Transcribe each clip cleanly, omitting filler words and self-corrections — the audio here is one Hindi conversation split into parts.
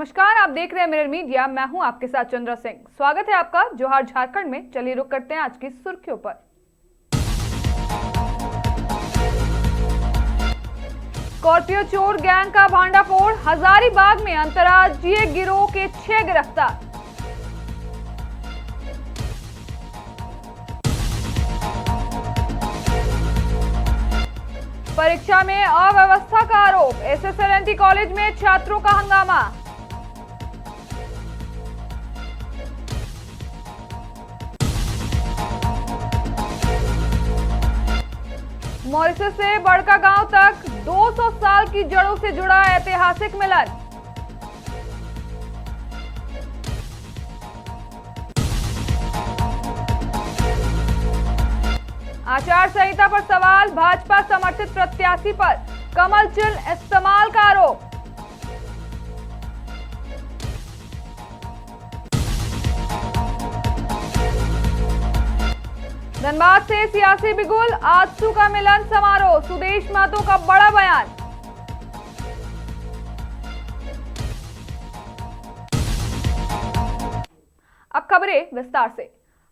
नमस्कार, आप देख रहे हैं मिरर मीडिया। मैं हूं आपके साथ चंद्रा सिंह। स्वागत है आपका जोहार झारखंड में। चलिए रुक करते हैं आज की सुर्खियों पर। स्कॉर्पियो चोर गैंग का भांडाफोड़, हजारीबाग में अंतर्राज्यीय गिरोह के 6 गिरफ्तार। परीक्षा में अव्यवस्था का आरोप, एसएसएलएनटी कॉलेज में छात्रों का हंगामा। मॉरिशस से बड़का गांव तक 200 साल की जड़ों से जुड़ा ऐतिहासिक मिलन। आचार संहिता पर सवाल, भाजपा समर्थित प्रत्याशी पर कमल चिन्ह इस्तेमाल का आरोप। धनबाद से सियासी बिगुल, आजसू का मिलन समारोह, सुदेश महतो का बड़ा बयान। अब खबरें विस्तार से।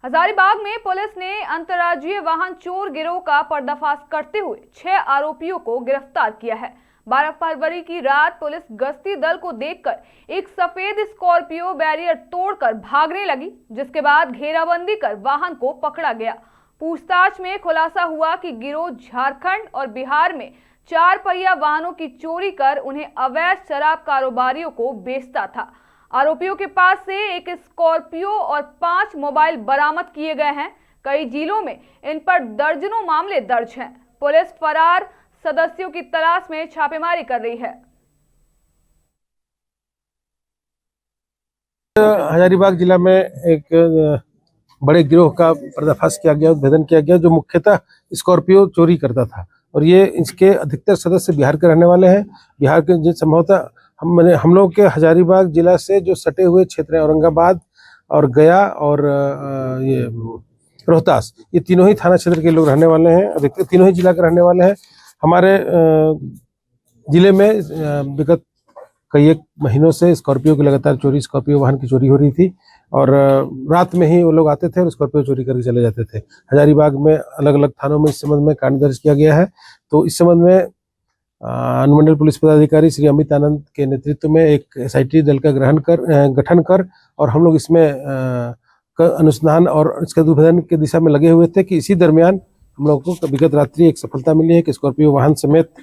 हजारीबाग में पुलिस ने अंतर्राज्यीय वाहन चोर गिरोह का पर्दाफाश करते हुए 6 आरोपियों को गिरफ्तार किया है। 12 फरवरी की रात पुलिस गश्ती दल को देखकर एक सफेद स्कॉर्पियो बैरियर तोड़कर भागने लगी, जिसके बाद घेराबंदी कर वाहन को पकड़ा गया। पूछताछ में खुलासा हुआ कि गिरोह झारखंड और बिहार में 4 पहिया वाहनों की चोरी कर उन्हें अवैध शराब कारोबारियों को बेचता था। आरोपियों के पास से एक स्कॉर्पियो और 5 मोबाइल बरामद किए गए हैं। कई जिलों में इन पर दर्जनों मामले दर्ज हैं। पुलिस फरार सदस्यों की तलाश में छापेमारी कर रही है। हजारीबाग जिला में एक बड़े गिरोह का पर्दाफाश किया गया, उद्भेदन किया गया, जो मुख्यतः स्कॉर्पियो चोरी करता था और ये इसके अधिकतर सदस्य बिहार के रहने वाले हैं। बिहार के जिन संभवतः हम लोग के हजारीबाग जिला से जो सटे हुए क्षेत्र हैं, औरंगाबाद और गया और ये रोहतास, ये तीनों ही थाना क्षेत्र के लोग रहने वाले हैं। अधिकतर तीनों ही जिला के रहने वाले हैं। हमारे जिले में विगत कई एक महीनों से स्कॉर्पियो की लगातार चोरी, स्कॉर्पियो वाहन की चोरी हो रही थी और रात में ही वो लोग आते थे और स्कॉर्पियो चोरी करके चले जाते थे। हजारीबाग में अलग अलग थानों में इस संबंध में कांड दर्ज किया गया है। तो इस संबंध में अनुमंडल पुलिस पदाधिकारी श्री अमित आनंद के नेतृत्व में एक एसआईटी दल का गठन कर और हम लोग इसमें अनुसंधान और इसका उद्भेदन की दिशा में लगे हुए थे कि इसी दरमियान हम लोगों को विगत रात्रि एक सफलता मिली है कि स्कॉर्पियो वाहन समेत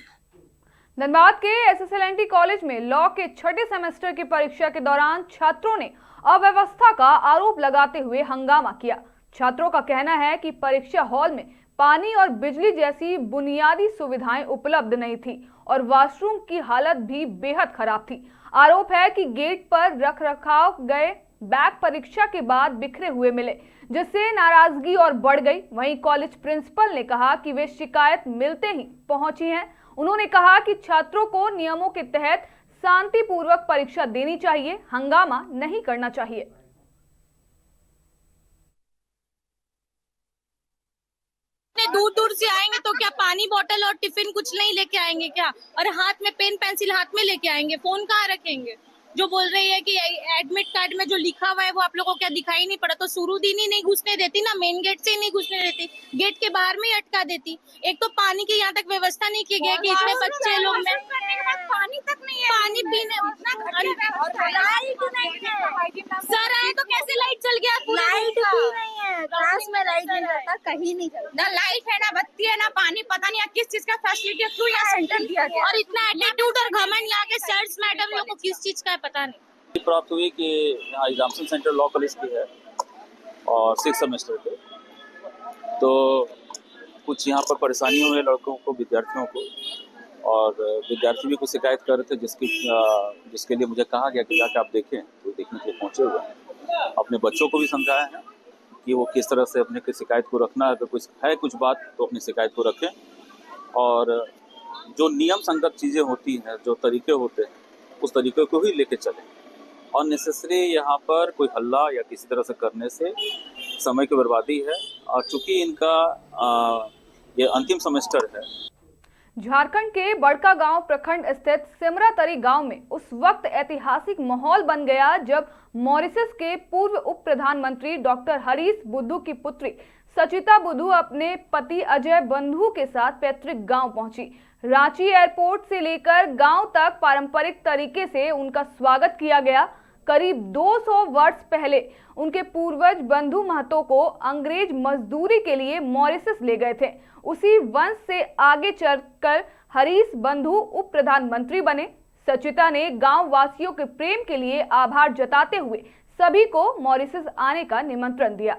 धनबाद के एसएसएलएनटी कॉलेज में लॉ के 6ठे सेमेस्टर की परीक्षा के दौरान छात्रों ने अव्यवस्था का आरोप लगाते हुए हंगामा किया। छात्रों का कहना है कि परीक्षा हॉल में पानी और बिजली जैसी बुनियादी सुविधाएं उपलब्ध नहीं थी और वॉशरूम की हालत भी बेहद खराब थी। आरोप है कि गेट पर रखरखाव गए बैग परीक्षा के बाद बिखरे हुए मिले, जिससे नाराजगी और बढ़ गई। वहीं कॉलेज प्रिंसिपल ने कहा कि वे शिकायत मिलते ही पहुंची हैं। उन्होंने कहा कि छात्रों को नियमों के तहत शांतिपूर्वक परीक्षा देनी चाहिए, हंगामा नहीं करना चाहिए। दूर दूर से आएंगे तो क्या पानी बोतल और टिफिन कुछ नहीं लेके आएंगे क्या? और हाथ में पेन पेंसिल हाथ में लेके आएंगे, फोन कहाँ रखेंगे? जो बोल रही है कि एडमिट कार्ड में जो लिखा हुआ है वो आप लोगों को क्या दिखाई नहीं पड़ा? तो शुरुदीन ही नहीं घुसने देती ना, मेन गेट से ही नहीं घुसने देती, गेट के बाहर में ही अटका देती। एक तो पानी की यहाँ तक व्यवस्था नहीं की गई कि इतने बच्चे लोग में पानी तक नहीं है, पानी पीने सर आए तो कैसे लाइट चल गया? लाइट भी नहीं है, क्लास में लाइट नहीं रहता, कहीं नहीं चलता ना, लाइट है ना बत्ती है ना पानी, पता नहीं किस चीज का फैसिलिटी क्यों यहाँ सेंटर दिया गया। और इतना एटीट्यूड और घमंड यहाँ के सर्स मैडम लोग को किस चीज का पता नहीं। प्राप्त हुई कि यहाँ एग्जामिनेशन सेंटर लॉ कॉलेज की है और 6 सेमेस्टर के, तो कुछ यहाँ पर परेशानियों में लड़कों को, विद्यार्थियों को, और विद्यार्थी भी कुछ शिकायत कर रहे थे जिसके लिए मुझे कहा गया कि जाकर आप देखें। तो देखने के लिए पहुँचे हुए हैं। अपने बच्चों को भी समझाया है कि वो किस तरह से अपने शिकायत को रखना है। अगर कुछ बात तो अपनी शिकायत को रखें और जो नियम संगत चीज़ें होती हैं, जो तरीके होते हैं, उस तरीके को ही लेके चलें। अननेसेसरी यहाँ पर कोई हल्ला या किसी तरह से करने से समय की बर्बादी है। और चूंकि इनका ये अंतिम सेमेस्टर है। झारखंड के बड़कागांव प्रखंड स्थित सिमरातरी गांव में उस वक्त ऐतिहासिक माहौल बन गया जब मॉरिशस के पूर्व उप प्रधानमंत्री डॉक्टर हरीश बुद्धू की पुत्री सचिता बुद्धू अपने पति अजय बंधु के साथ पैतृक गांव पहुंची। रांची एयरपोर्ट से लेकर गांव तक पारंपरिक तरीके से उनका स्वागत किया गया। करीब 200 वर्ष पहले उनके पूर्वज बंधु महतो को अंग्रेज मजदूरी के लिए मॉरिशस ले गए थे। उसी वंश से आगे चलकर हरीश बंधु उप प्रधानमंत्री बने। सचिता ने गांव वासियों के प्रेम के लिए आभार जताते हुए सभी को मॉरिशस आने का निमंत्रण दिया।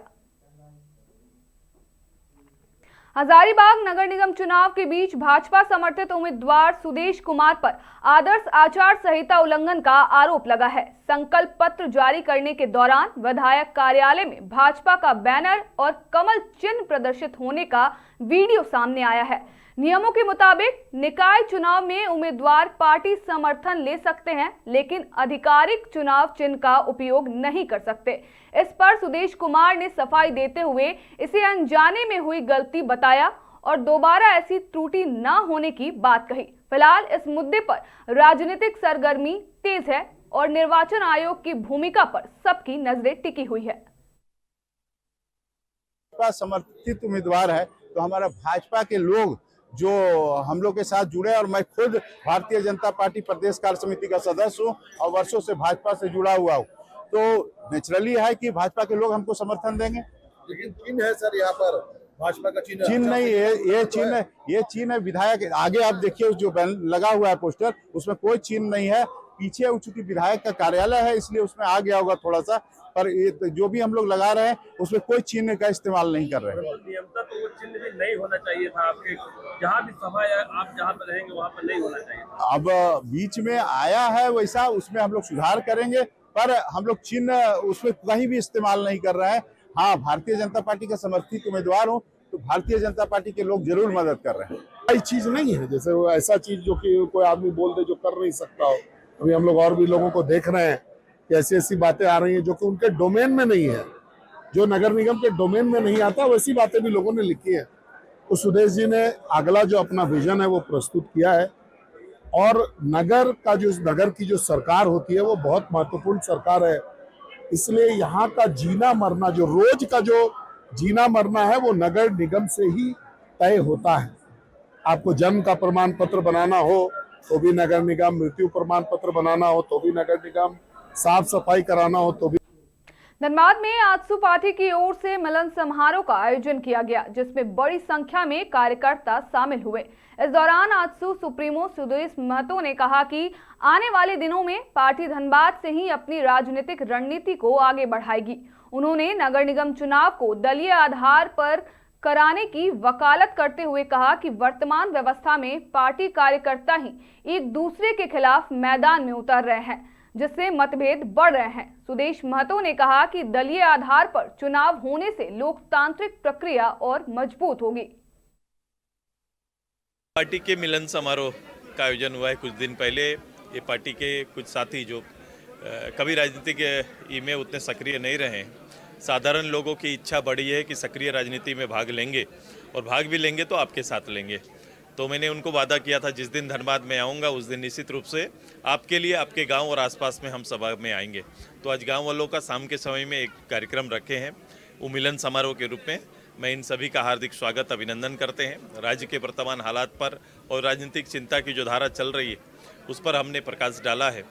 हजारीबाग नगर निगम चुनाव के बीच भाजपा समर्थित उम्मीदवार सुदेश कुमार पर आदर्श आचार संहिता उल्लंघन का आरोप लगा है। संकल्प पत्र जारी करने के दौरान विधायक कार्यालय में भाजपा का बैनर और कमल चिन्ह प्रदर्शित होने का वीडियो सामने आया है। नियमों के मुताबिक निकाय चुनाव में उम्मीदवार पार्टी समर्थन ले सकते हैं, लेकिन आधिकारिक चुनाव चिन्ह का उपयोग नहीं कर सकते। इस पर सुदेश कुमार ने सफाई देते हुए इसे अनजाने में हुई गलती बताया और दोबारा ऐसी त्रुटि न होने की बात कही। फिलहाल इस मुद्दे पर राजनीतिक सरगर्मी तेज है और निर्वाचन आयोग की भूमिका पर सबकी नजरें टिकी हुई है। समर्थित उम्मीदवार है तो हमारा भाजपा के लोग जो हम लोग के साथ जुड़े, और मैं खुद भारतीय जनता पार्टी प्रदेश कार्य समिति का सदस्य हूँ और वर्षों से भाजपा से जुड़ा हुआ हूँ, तो नेचुरली है कि भाजपा के लोग हमको समर्थन देंगे। लेकिन चिन्ह है सर, यहाँ पर भाजपा का चिन्ह नहीं है, ये चिन्ह है विधायक। आगे आप देखिए जो लगा हुआ है पोस्टर, उसमें कोई चिन्ह नहीं है। पीछे चूंकि विधायक का कार्यालय है इसलिए उसमें आ गया होगा थोड़ा सा, पर ये जो भी हम लोग लगा रहे हैं उसमें कोई चिन्ह का इस्तेमाल नहीं कर रहे हैं। नियमता तो वो चिन्ह भी नहीं होना चाहिए था, आपके जहाँ भी सभा या आप जहाँ पर रहेंगे वहाँ पर नहीं होना चाहिए। अब बीच में आया है वैसा, उसमें हम लोग सुधार करेंगे, पर हम लोग चिन्ह उसमें कहीं भी इस्तेमाल नहीं कर रहे हैं। हाँ, भारतीय जनता पार्टी का समर्थित उम्मीदवार हूँ तो भारतीय जनता पार्टी के लोग जरूर मदद कर रहे हैं। कोई चीज नहीं है जैसे वो ऐसा चीज जो कि कोई आदमी बोल दे जो कर नहीं सकता हो। अभी हम लोग और भी लोगों को देख रहे हैं कि ऐसी ऐसी बातें आ रही हैं जो कि उनके डोमेन में नहीं है, जो नगर निगम के डोमेन में नहीं आता, वैसी बातें भी लोगों ने लिखी है। तो सुदेश जी ने अगला जो अपना विजन है वो प्रस्तुत किया है, और नगर की जो सरकार होती है वो बहुत महत्वपूर्ण सरकार है। इसलिए यहाँ का जीना मरना, जो रोज का जो जीना मरना है वो नगर निगम से ही तय होता है। आपको जन्म का प्रमाण पत्र बनाना हो तो भी नगर निगम, मृत्यु प्रमाण पत्र बनाना हो तो भी नगर निगम, साफ सफाई कराना हो तो भी। धनबाद में आजसू पार्टी की ओर से मिलन समारोह का आयोजन किया गया, जिसमें बड़ी संख्या में कार्यकर्ता शामिल हुए। इस दौरान आजसू सुप्रीमो सुदेश महतो ने कहा कि आने वाले दिनों में पार्टी धनबाद से ही अपनी राजनीतिक रणनीति को आगे बढ़ाएगी। उन्होंने नगर निगम चुनाव को दलीय आधार पर कराने की वकालत करते हुए कहा कि वर्तमान व्यवस्था में पार्टी कार्यकर्ता ही एक दूसरे के खिलाफ मैदान में उतर रहे हैं, जिससे मतभेद बढ़ रहे हैं। सुदेश महतो ने कहा कि दलीय आधार पर चुनाव होने से लोकतांत्रिक प्रक्रिया और मजबूत होगी। पार्टी के मिलन समारोह का आयोजन हुआ है कुछ दिन पहले। ये पार्टी के कुछ साथी जो कभी राजनीतिक में उतने सक्रिय नहीं रहे, साधारण लोगों की इच्छा बढ़ी है कि सक्रिय राजनीति में भाग लेंगे, और भाग भी लेंगे तो आपके साथ लेंगे। तो मैंने उनको वादा किया था जिस दिन धनबाद में आऊँगा उस दिन निश्चित रूप से आपके लिए, आपके गांव और आसपास में हम सभा में आएंगे। तो आज गांव वालों का शाम के समय में एक कार्यक्रम रखे हैं वो मिलन समारोह के रूप में। मैं इन सभी का हार्दिक स्वागत, अभिनंदन करते हैं। राज्य के वर्तमान हालात पर और राजनीतिक चिंता की जो धारा चल रही है उस पर हमने प्रकाश डाला है,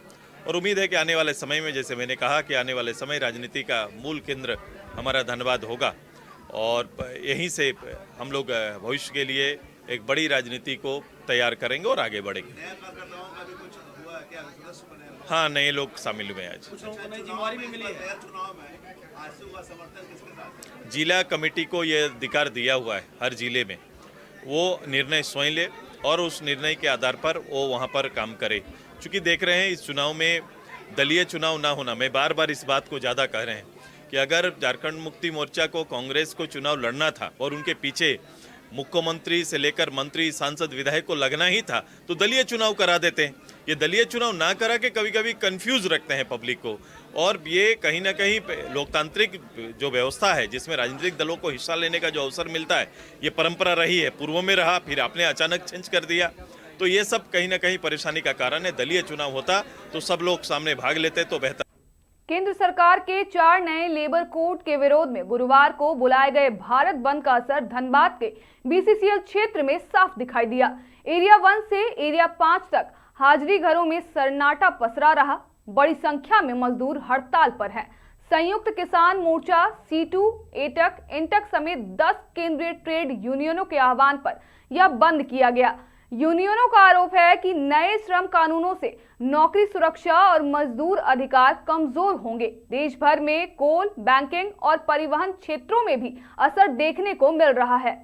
और उम्मीद है कि आने वाले समय में, जैसे मैंने कहा कि आने वाले समय राजनीति का मूल केंद्र हमारा धनबाद होगा, और यहीं से हम लोग भविष्य के लिए एक बड़ी राजनीति को तैयार करेंगे और आगे बढ़ेंगे। हाँ, नए लोग शामिल हुए आज। जिला कमेटी को ये अधिकार दिया हुआ है हर जिले में, वो निर्णय स्वयं ले और उस निर्णय के आधार पर वो वहाँ पर काम करे। चूँकि देख रहे हैं इस चुनाव में दलीय चुनाव ना होना, मैं बार बार इस बात को ज़्यादा कह रहे हैं कि अगर झारखंड मुक्ति मोर्चा को, कांग्रेस को चुनाव लड़ना था और उनके पीछे मुख्यमंत्री से लेकर मंत्री, सांसद, विधायक को लगना ही था तो दलीय चुनाव करा देते हैं। ये दलीय चुनाव ना करा के कभी कभी कंफ्यूज रखते हैं पब्लिक को, और ये कहीं ना कहीं लोकतांत्रिक जो व्यवस्था है जिसमें राजनीतिक दलों को हिस्सा लेने का जो अवसर मिलता है, ये परंपरा रही है, पूर्व में रहा, फिर आपने अचानक चेंज कर दिया, तो ये सब कहीं ना कहीं परेशानी का कारण है। दलीय चुनाव होता तो सब लोग सामने भाग लेते तो बेहतर। केंद्र सरकार के 4 नए लेबर कोड के विरोध में गुरुवार को बुलाए गए भारत बंद का असर धनबाद के बीसीसीएल क्षेत्र में साफ दिखाई दिया। एरिया 1 से एरिया 5 तक हाजिरी घरों में सन्नाटा पसरा रहा। बड़ी संख्या में मजदूर हड़ताल पर हैं। संयुक्त किसान मोर्चा, सीटू, एटक, इंटक समेत 10 केंद्रीय ट्रेड यूनियनों के आह्वान पर यह बंद किया गया। यूनियनों का आरोप है कि नए श्रम कानूनों से नौकरी सुरक्षा और मजदूर अधिकार कमजोर होंगे। देश भर में कोल, बैंकिंग और परिवहन क्षेत्रों में भी असर देखने को मिल रहा है।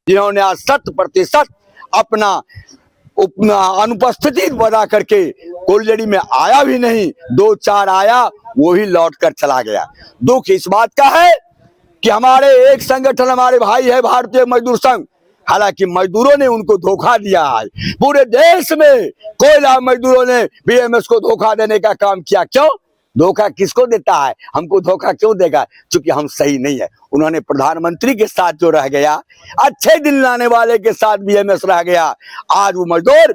जिन्होंने आज 100% अपना अनुपस्थिति बना करके कोल्लड़ी में आया भी नहीं, 2-4 आया वो ही लौट कर चला गया। दुख इस बात का है कि हमारे एक संगठन, हमारे भाई है भारतीय मजदूर संघ, हालांकि मजदूरों ने उनको धोखा दिया है। पूरे देश में कोयला मजदूरों ने बीएमएस को धोखा देने का काम किया। क्यों धोखा किसको देता है? हमको धोखा क्यों देगा? क्योंकि हम सही नहीं है। उन्होंने प्रधानमंत्री के साथ जो रह गया, अच्छे दिन लाने वाले के साथ बीएमएस रह गया। आज वो मजदूर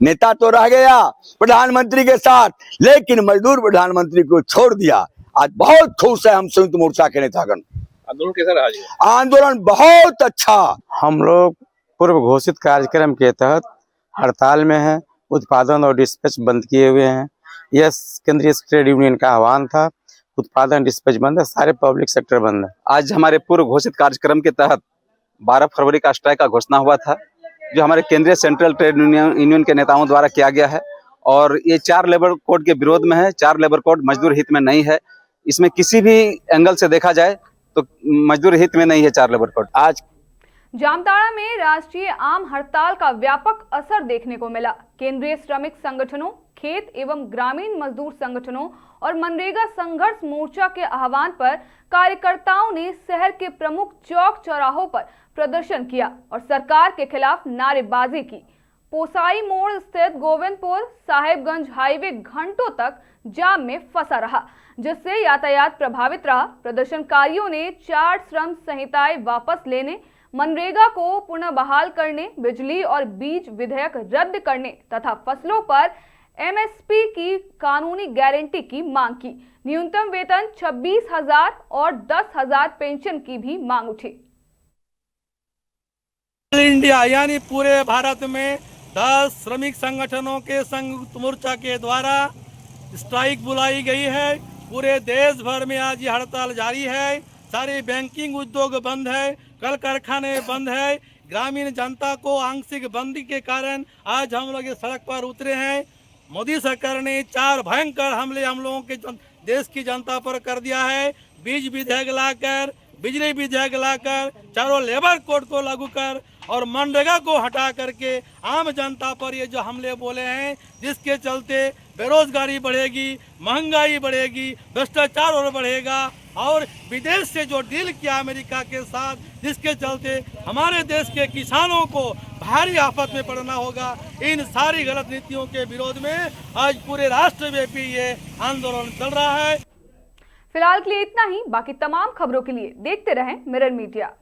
नेता तो रह गया प्रधानमंत्री के साथ, लेकिन मजदूर प्रधानमंत्री को छोड़ दिया। आज बहुत खुश है हम संयुक्त मोर्चा के नेतागण। आंदोलन कैसा रहा? आंदोलन बहुत अच्छा। हम लोग पूर्व घोषित कार्यक्रम के तहत हड़ताल में हैं, उत्पादन और डिस्पैच बंद किए हुए हैं। यह केंद्रीय ट्रेड यूनियन का आह्वान था। उत्पादन डिस्पैच बंद है, सारे पब्लिक सेक्टर बंद है। आज हमारे पूर्व घोषित कार्यक्रम के तहत 12 फरवरी का स्ट्राइक का घोषणा हुआ था, जो हमारे केंद्रीय सेंट्रल ट्रेड यूनियन के नेताओं द्वारा किया गया है। और ये 4 लेबर कोड के विरोध में है। 4 लेबर कोड मजदूर हित में नहीं है। इसमें किसी भी एंगल से देखा जाए तो मजदूर हित में नहीं है 4 लेबर कोड। आज जामताड़ा में राष्ट्रीय आम हड़ताल का व्यापक असर देखने को मिला। केंद्रीय श्रमिक संगठनों, खेत एवं ग्रामीण मजदूर संगठनों और मनरेगा संघर्ष मोर्चा के आह्वान पर कार्यकर्ताओं ने शहर के प्रमुख चौक चौराहों पर प्रदर्शन किया और सरकार के खिलाफ नारेबाजी की। पोसाई मोड़ स्थित गोविंदपुर साहेबगंज हाईवे घंटों तक जाम में फंसा रहा, जिससे यातायात प्रभावित रहा। प्रदर्शनकारियों ने 4 श्रम संहिताएं वापस लेने, मनरेगा को पुनः बहाल करने, बिजली और बीज विधेयक रद्द करने तथा फसलों पर एमएसपी की कानूनी गारंटी की मांग की। न्यूनतम वेतन 26,000 और 10,000 पेंशन की भी मांग उठी। इंडिया यानी पूरे भारत में 10 श्रमिक संगठनों के संयुक्त मोर्चा के द्वारा स्ट्राइक बुलाई गई है। पूरे देश भर में आज ये हड़ताल जारी है। सारे बैंकिंग उद्योग बंद है, कल कारखाने बंद है। ग्रामीण जनता को आंशिक बंदी के कारण आज हम लोग सड़क पर उतरे हैं। मोदी सरकार ने 4 भयंकर हमले हम लोगों के देश की जनता पर कर दिया है। बीज विधेयक लाकर, बिजली विधेयक लाकर, 4 लेबर कोड को लागू कर और मनरेगा को हटा करके आम जनता पर ये जो हमले बोले हैं, जिसके चलते बेरोजगारी बढ़ेगी, महंगाई बढ़ेगी, भ्रष्टाचार और बढ़ेगा। और विदेश से जो डील किया अमेरिका के साथ, जिसके चलते हमारे देश के किसानों को भारी आफत में पड़ना होगा। इन सारी गलत नीतियों के विरोध में आज पूरे राष्ट्रव्यापी ये आंदोलन चल रहा है। फिलहाल के लिए इतना ही। बाकी तमाम खबरों के लिए देखते रहें मिरर मीडिया।